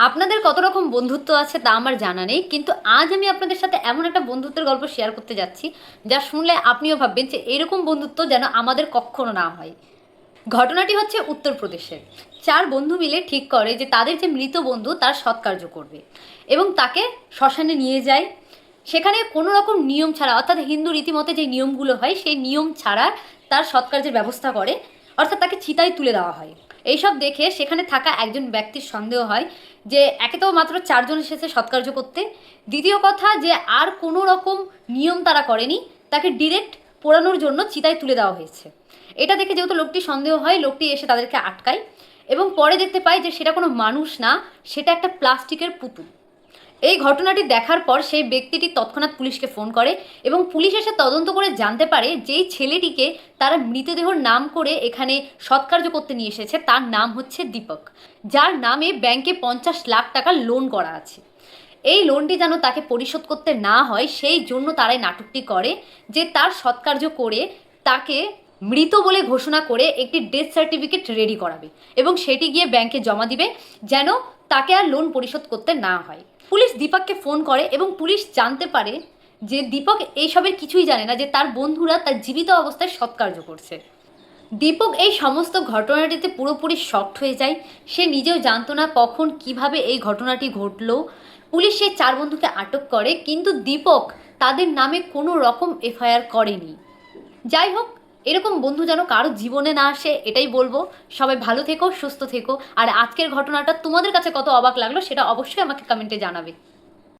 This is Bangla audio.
আপনাদের কত রকম বন্ধুত্ব আছে তা আমার জানা নেই, কিন্তু আজ আমি আপনাদের সাথে এমন একটা বন্ধুত্বের গল্প শেয়ার করতে যাচ্ছি যা শুনলে আপনিও ভাববেন যে এরকম বন্ধুত্ব যেন আমাদের কখনো না হয়। ঘটনাটি হচ্ছে উত্তরপ্রদেশের। চার বন্ধু মিলে ঠিক করে যে তাদের যে মৃত বন্ধু তার সৎকার্য করবে এবং তাকে শ্মশানে নিয়ে যায়। সেখানে কোনো রকম নিয়ম ছাড়া, অর্থাৎ হিন্দু রীতিমতে যে নিয়মগুলো হয় সেই নিয়ম ছাড়া তার সৎকার্যের ব্যবস্থা করে, অর্থাৎ তাকে চিতায় তুলে দেওয়া হয়। এইসব দেখে সেখানে থাকা একজন ব্যক্তির সন্দেহ হয় যে একে তো মাত্র চারজন এসেছে সৎকার্য করতে, দ্বিতীয় কথা যে আর কোনো রকম নিয়ম তারা করেনি, তাকে ডিরেক্ট পোড়ানোর জন্য চিতায় তুলে দেওয়া হয়েছে। এটা দেখে যেহেতু লোকটি সন্দেহ হয়, লোকটি এসে তাদেরকে আটকায় এবং পরে দেখতে পায় যে সেটা কোনো মানুষ না, সেটা একটা প্লাস্টিকের পুতুল। এই ঘটনাটি দেখার পর সেই ব্যক্তিটি তৎক্ষণাৎ পুলিশকে ফোন করে এবং পুলিশ এসে তদন্ত করে জানতে পারে যেই ছেলেটিকে তারা মৃতদেহর নাম করে এখানে সৎকার্য করতে নিয়ে এসেছে তার নাম হচ্ছে দীপক, যার নামে ব্যাংকে 50 লাখ টাকার লোন করা আছে। এই লোনটি যেন তাকে পরিশোধ করতে না হয় সেই জন্য তারাই নাটকটি করে যে তার সৎকার্য করে তাকে মৃত বলে ঘোষণা করে একটি ডেথ সার্টিফিকেট রেডি করাবে এবং সেটি গিয়ে ব্যাংকে জমা দিবে যেন তাকে আর লোন পরিশোধ করতে না হয়। পুলিশ দীপককে ফোন করে এবং পুলিশ জানতে পারে যে দীপক এইসবের কিছুই জানে না, যে তার বন্ধুরা তার জীবিত অবস্থায় সৎকার্য করছে। দীপক এই সমস্ত ঘটনাটিতে পুরোপুরি শকড হয়ে যায়। সে নিজেও জানতো না কখন কিভাবে এই ঘটনাটি ঘটলো। পুলিশ সেই চার বন্ধুকে আটক করে, কিন্তু দীপক তাদের নামে কোনো রকম এফআইআর করেনি। যাই হোক, এরকম বন্ধু যেন কারো জীবনে না আসে এটাই বলবো। সবাই ভালো থেকো, সুস্থ থেকো। আর আজকের ঘটনাটা তোমাদের কাছে কত অবাক লাগলো সেটা অবশ্যই আমাকে কমেন্টে জানাবে।